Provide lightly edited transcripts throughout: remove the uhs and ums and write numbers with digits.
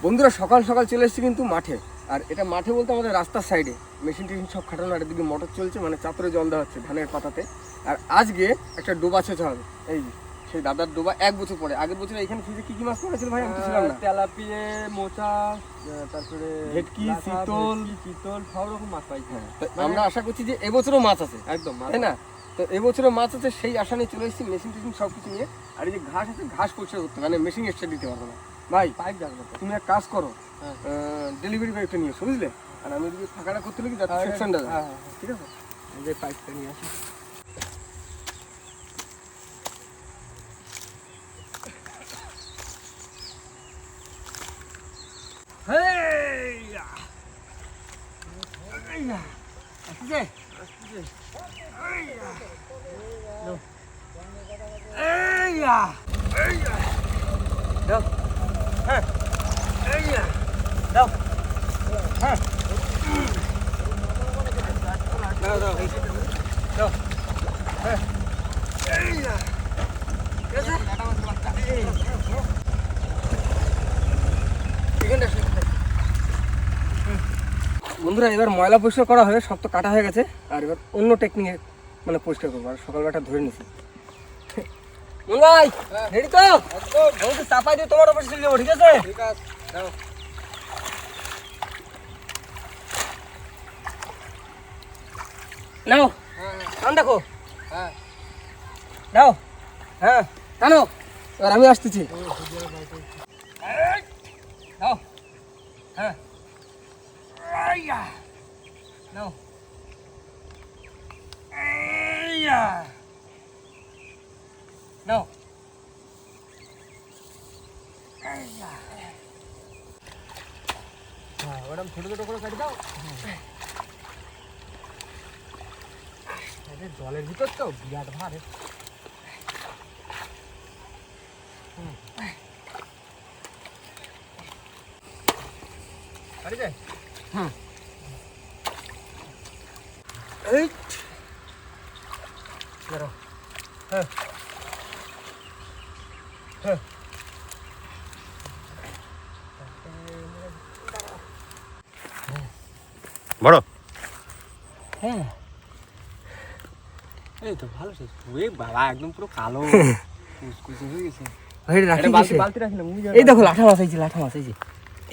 বন্ধুরা সকাল সকাল চলে এসেছি কিন্তু মাঠে। আর এটা মাঠে বলতে আমাদের রাস্তার সাইডে মেশিন টেশিন সব খাটানো, আর এদিকে মোটর চলছে, মানে চাপড়ে জল দেওয়া হচ্ছে ধানের পাতাতে। আর আজকে একটা ডোবা ছেঁচা হবে, এই সেই দাদার ডোবা। 1 বছর পরে, আগের বছর এখানে ফ্রিজে কি কি মাছ পড়েছিল ভাই? আমি তো ছিলাম না। তেলাপিয়া, মোচা, তারপরে ভেটকি, চিতল সব রকম মাছ পাই। হ্যাঁ, আমরা আশা করছি যে এবছরও মাছ আছে, একদম তাই না? তো এবছরও মাছ আছে, সেই আশা নিয়ে চলে এসেছি মেশিন টেশিন সব কিছু নিয়ে। আর এই যে ঘাস আছে, ঘাস পরিষ্কার করতে, মানে মেশিন এক্সট্রা দিতে পারবো না ভাই, পাইপ যাবে না। তুমি এক কাজ করো, ডেলিভারি পাইপটা নিয়ে এসো, বুঝলে? আর আমি যদি ফাঁকাটা করতে লাগি যাতে সেকশনটা যায়, ঠিক আছে? যে পাইপটা নিয়ে আসি। বন্ধুরা এবার ময়লা পরিষ্কার করা হয়ে সব তো কাটা হয়ে গেছে, আর এবার অন্য টেকনিকে মানে পরিষ্কার করবো। আর সকালবেলাটা ধরে নিছি। ভাই রেডি তো? আমি তো চাপাই দিয়ে তোমার অফিসে চলে যাবো, ঠিক আছে? ঠিক আছে, দাও। নাও টান দেখো, হ্যাঁ নাও, হ্যাঁ টানো। এবার আমি আসতেছি, নাও, হ্যাঁ নাও, নাও, ওরকম ছোট ছোট করে কাটি দাও। জলের ভিতর তো বিরাট ভারে। কাটি যায়? এই দাঁড়াও, হ্যাঁ হ্যাঁ বড় হ্যাঁ। এই তো ভালো শেষ। ওই বাবা একদম পুরো কালো কুচকুচে হয়ে গেছে। ভাই রাখি বালতি কিসে? বালতি রাখি না, এই দেখো লাঠা মাছ এই যে, লাঠা মাছ এই যে,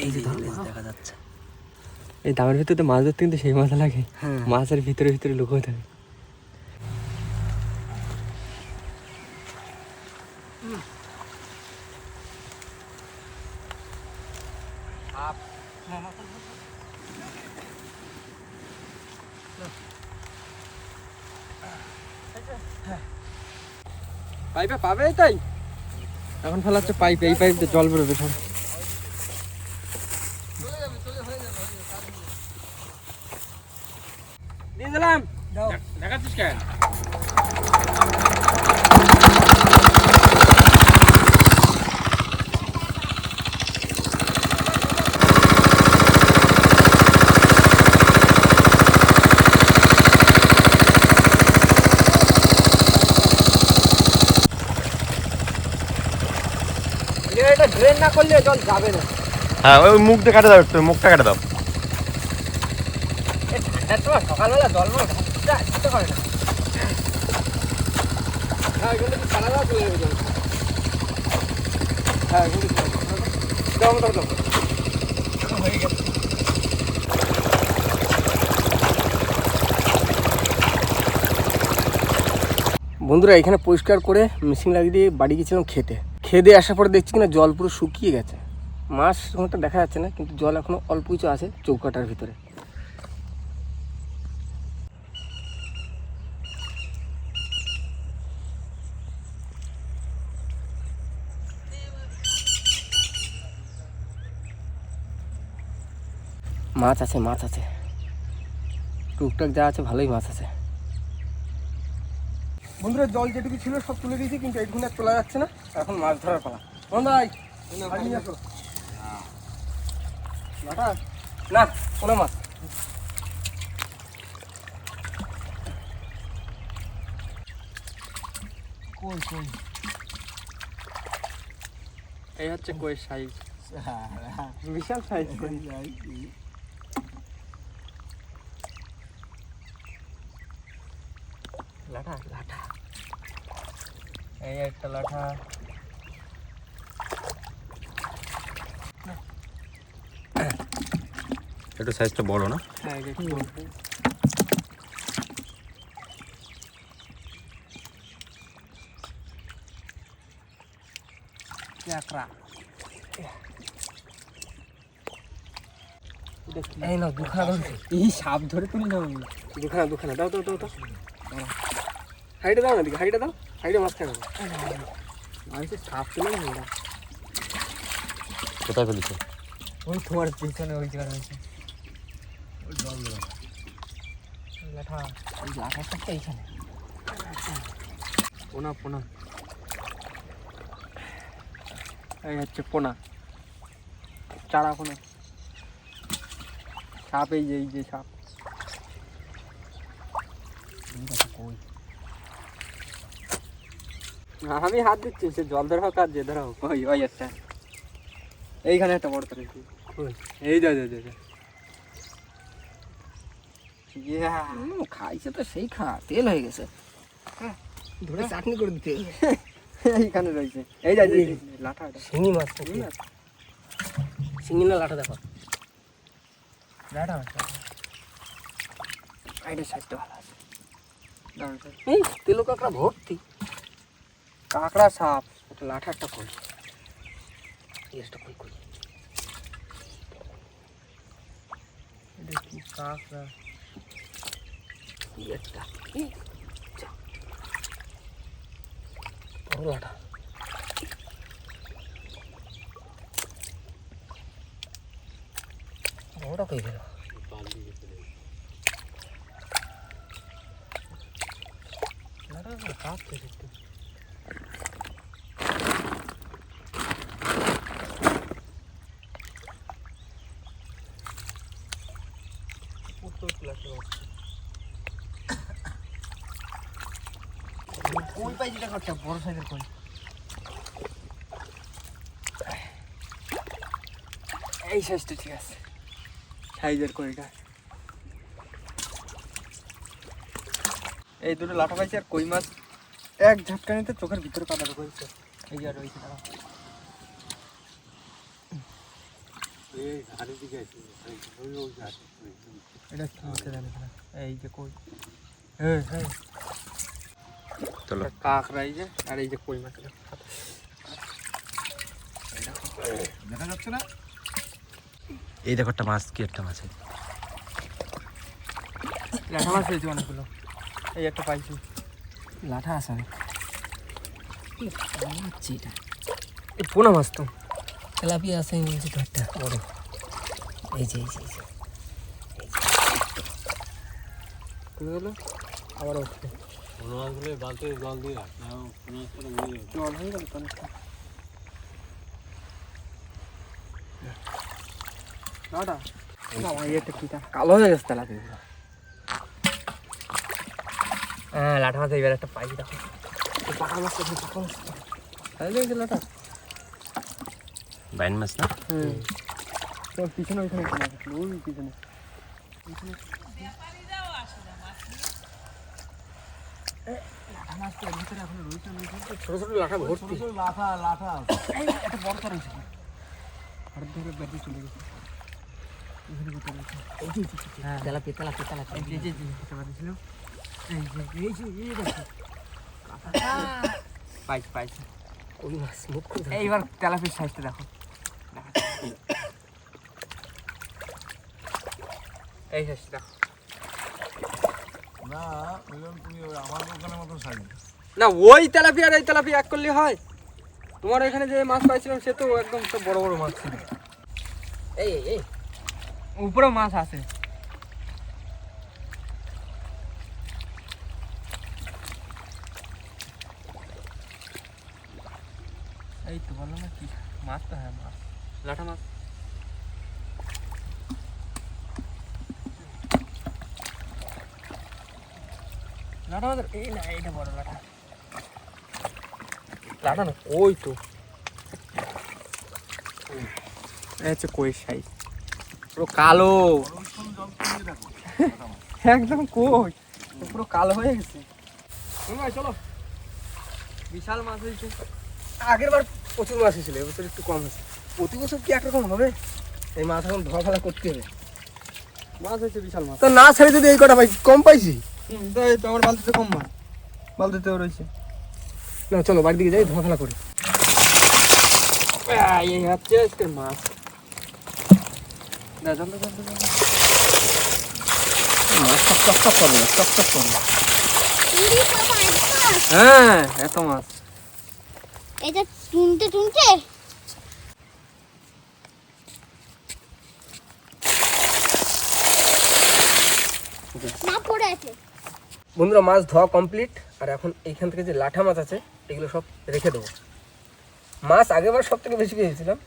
এই যে দেখা যাচ্ছে। এই দামের ভিতরে তো মাছ ধরতে কিন্তু সেই মজা লাগে। হ্যাঁ। মাছের ভিতরে ভিতরে লুকোয় থাকে। পাইপে পাবে তাই এখন ফেলাচ্ছে পাইপে, এই পাইপ দিয়ে জল বেরোবে সব। দিয়ে দিলাম। দেখাচ্ছিস কেন? এটা ড্রেন না করলে জল যাবে না। হ্যাঁ ওই মুখটা কাটে দাও, একটু মুখটা কাটে দাও। এত সকালবেলা জল মাছ খেতে পারে না। হ্যাঁ এখানে কি সারা রাত চলে যাবে জল। হ্যাঁ এখানে দাও দাও দাও, হয়ে গেছে। বন্ধুরা এখানে পরিষ্কার করে মেশিন লাগিয়ে দিয়ে বাড়ি গেছিলাম খেতে। খেয়ে দিয়ে আসার পরে দেখছি কিনা জল পুরো শুকিয়ে গেছে। মাছ সময়টা দেখা যাচ্ছে না, কিন্তু জল এখনো অল্প কিছু আছে চৌকাটার ভিতরে। মাছ আছে, মাছ আছে, টুকটাক যা আছে ভালোই মাছ আছে। বন্ধুরা জল যেটুকু ছিল সব তুলে দিয়েছি, কিন্তু এইটুকুন আর তোলা যাচ্ছে না। এখন মাছ ধরার পালা। বন্ধাই না কোনো মাছ কই কই এই হচ্ছে কই সাইজ। বিশাল সাইজ কই। লাঠা লাঠা, এই একটা লাঠা। একটু সাইজটা বড় না? হ্যাঁ এটা একটু বড়। ক্যাকড়া। এই নাও দুখানা ধরছে। এই সাপ ধরে তুলি না আমি। দুখানা দাও দাও দাও দাও। হাইটে দাও না দিকে, হাইটে দাও, হাইটে মাঝখানে দাও। আমি তো সাপ তুলে না। কোথায় ফেলেছে? ওই তোমার পিছনে ওই জায়গা রয়েছে। লাঠা, এই লাঠাটা তো এইখানে। পোনা পোনা, এই হচ্ছে পোনা, চারা পোনা। সাপ এই যে সাপ। আমি হাত দিচ্ছি, সে জল ধরা হোক আর যে ধরা হোক। ওই ওই একটা, এইখানে একটা বড় তার। এই যা যা যা, খাইছে তো সেই খা, তেল হয়ে গেছে। ধরে চাটনি করে দিতে। এইখানে রয়েছে। এই যা লাঠা, শিঙি মাছ, শিঙি না লাঠা দেখো। লাঠা আইডের সাইজটা ভালো আছে। দাঁড়ান, এই তেলো কাঁকড়া ভর্তি। কাঁকড়া সাপ, একটা লাঠা একটা কই। একটা কই কই। এটা কি কাঁকড়া? একটা বড় লাঠা। বড়টা কই গেল? লাঠা কাপ থেকে একটু। কই পাইছি দেখো একটা বড় সাইজের কই। এই সাইজটা ঠিক আছে, সাইজের কইটা। এই দুটো লাঠা পাইছি আর কই মাছ এক ঝাটকানিতে চোখের ভিতরে কাটা ঢুকেছে। এই যে আর রয়েছে দাঁড়াও। এটা কি হচ্ছে জানি না। এই যে কই, হ্যাঁ হ্যাঁ, চলো। কাঁকড়া এই যে, আর এই যে কই মাছ। দেখা যাচ্ছে না? এই দেখো একটা মাছ, কি একটা মাছ। লাঠা মাছ হয়েছে অনেকগুলো। এই একটা পাইছি। লাঠা আছে অনেক। এটা এই পোনা মাছ তো। তেলাপিয়া আছে বলছি তো একটা বড়। এই যে এই যে খুলে গেলো আবার উঠছে। জল হয়ে গেল তো অনেকটা। লাঠা কালো হয়ে গেছে তেলাপিয়া। হ্যাঁ লাঠা মাছ এইবার একটা পাইছি দেখো। পাকা মাছ কোথায়? পাকা মাছ দেখেছি লাঠা। বাইন মাছ না? হুম, তোর পিছনে ওইখানে একটা মাছ আছে, ওই পিছনে। ছোট ছোট লাঠা ভর্তি। একটা বড় তো রয়েছে। হাত ধরে বেরিয়ে চলে গেছে। হ্যাঁ তেলাপিয়া তেলাপিয়া তেলাপিয়া। এই যে খেতে পারছিল। পাইছি পাইছি। ওই মাছ মুখ করে ধরে। এইবার তেলাপির সাইজটা দেখো। এই সাইজটা দেখো। না ওইরকম তুমি আমার দোকানের মতো সাইজ। না ওই তেলাপিয়া আর এই তেলাপিয়া এক করলে হয়? তোমার এখানে যে মাছ পাইছিলাম সে তো একদম সব বড় বড় মাছ ছিল। এই এই এই উপরেও মাছ আছে। এই তো বলো না কি মাছ, তো হ্যাঁ মাছ, লাঠা মাছ। লাঠা মাছ এই না, এইটা বড় লাঠা। লাঠা না ওই তো এই হচ্ছে কই সাইজ, পুরো কালো, পরিবেশন জল দিয়ে দেখো একদম কই পুরো কালো হয়ে গেছে। ভাই চলো, বিশাল মাছ হয়েছে। আগের বার প্রচুর মাছ হয়েছিল, এবছর একটু কম হয়েছে। প্রতি বছর কি একরকম হবে? এই মাছ এখন ধোয়া ফেলা করতে হবে। মাছ হয়েছে বিশাল মাছ। তো না ছেড়ে যদি এই কটা ভাই কম পাইছি। তো এই তো আমার বালতিতে কম মাছ, বালতিতেও রয়েছে। না চলো বাড়ির দিকে যাই, ধোয়া ফেলা করি। এই হচ্ছে আজকের মাছ। না চল চল চল। মাছ চকচক করবে না, চকচক করবে। হ্যাঁ এত মাছ। এটা টুনতে টুনতে না পড়ে আছে। বন্ধুরা মাছ ধোয়া কমপ্লিট, আর এখন এইখান থেকে যে লাঠা মাছ আছে এগুলো সব রেখে দেবো। মাছ আগেরবার সব থেকে বেশি পেয়েছিলাম,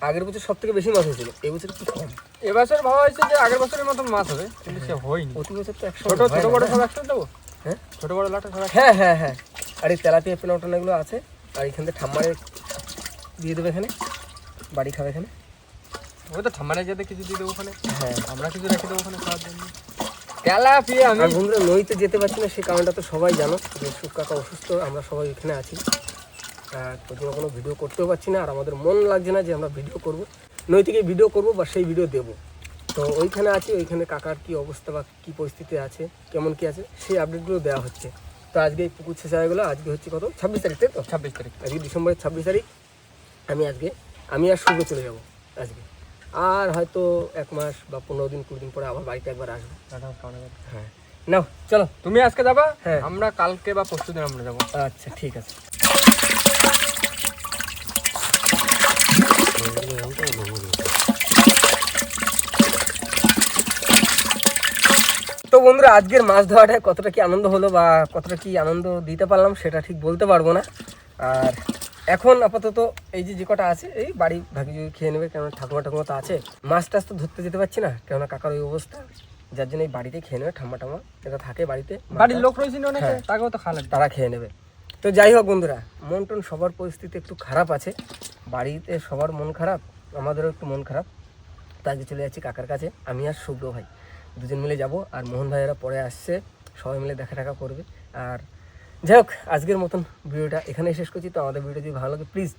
আগের বছর সব থেকে বেশি মাছ হয়েছিল, এই বছর একটু কম। এবছর ভাবা হয়েছে যে আগের বছরের মতন মাছ হবে, কিন্তু সে হয়নি। প্রতি বছর তো একশো ছোট ছোট বড় সব একসাথে দেবো। হ্যাঁ ছোট বড় লাটা সব হ্যাঁ হ্যাঁ হ্যাঁ। আর এই তেলাপিয়া পেনাউটান এগুলো আছে, আর এখান থেকে ঠাম্মারে দিয়ে দেবে এখানে, বাড়ি খাবে এখানে। ওই তো ঠাম্মানে যেতে কিছু দিয়ে দেবো ওখানে, হ্যাঁ আমরা কিছু রেখে দেবো ওখানে খাওয়ার জন্য। তেলাপিয়া আমি আর বন্ধুরা নইতে যেতে পারছি না, সেই কারণটা তো সবাই জানো যে সুখ কাকা অসুস্থ, আমরা সবাই এখানে আছি। আর কোথাও কোনো ভিডিও করতেও পারছি না, আর আমাদের মন লাগছে না যে আমরা ভিডিও করব, নই থেকে ভিডিও করব বা সেই ভিডিও দেব। তো ওইখানে আছি, ওইখানে কাকার কি অবস্থা বা কী পরিস্থিতি আছে, কেমন কি আছে, সেই আপডেটগুলো দেওয়া হচ্ছে। তো আজকে এই পুকুর শেষ হয়ে গেলো। আজকে হচ্ছে কত, 26 তারিখ, তাই তো? 26 তারিখ। আজকে ডিসেম্বরের 26 তারিখ। আমি আর শুভ চলে যাব আজকে, আর হয়তো 1 মাস বা 15 দিন 20 দিন পরে আবার বাড়িতে একবার আসবো। হ্যাঁ নাও চলো। তুমি আজকে যাবা, হ্যাঁ। আমরা কালকে বা পরশু দিন আমরা যাবো। আচ্ছা ঠিক আছে। তো বন্ধুরা আজকের মাছ ধরাটা কতটা কি আনন্দ হলো বা কতটা কি আনন্দ দিতে পারলাম সেটা ঠিক বলতে পারবো না। আর এখন আপাতত এই যে কটা আছে এই বাড়ি ভাগি খেয়ে নেবে, কেন ঠাকুমা ঠাকুমা তো আছে। মাছ টাছ তো ধরতে যেতে পারছি না, কেননা কাকার ওই অবস্থা, যার জন্য এই বাড়িতে খেয়ে নেবে। ঠাম্মা টাম্মা এটা থাকে বাড়িতে, বাড়ির লোক রয়েছে না অনেকে, হ্যাঁ। তাকেও তো খাওয়া লাগবে। তারা খেয়ে নেবে। তো যাই হোক বন্ধুরা, মন টন সবার পরিস্থিতি একটু খারাপ আছে, বাড়িতে সবার মন খারাপ, আমাদেরও একটু মন খারাপ। তো আজকে চলে যাচ্ছি কাকার কাছে, আমি আর শুভ্র ভাই দুজন মিলে যাব, আর মোহন ভাইয়েরা পরে আসছে, সবাই মিলে দেখা টাকা করবে। আর যাই হোক আজকের মতন ভিডিওটা এখানেই শেষ করছি। তো আমাদের ভিডিও যদি ভালো লাগে প্লিজ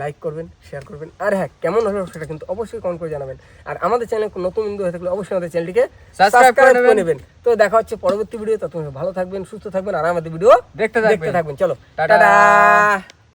লাইক করবেন, শেয়ার করবেন, আর হ্যাঁ কেমন হলো সেটা কিন্তু অবশ্যই কমেন্ট করে জানাবেন। আর আমাদের চ্যানেল নতুন বন্ধু হয়ে থাকলে অবশ্যই আমাদের চ্যানেলটিকে সাবস্ক্রাইব করে করে নেবেন। তো দেখা হচ্ছে পরবর্তী ভিডিও, ততক্ষণ ভালো থাকবেন, সুস্থ থাকবেন, আর আমাদের ভিডিও দেখতে দেখতে থাকবেন। চলো টাটা। টাটা।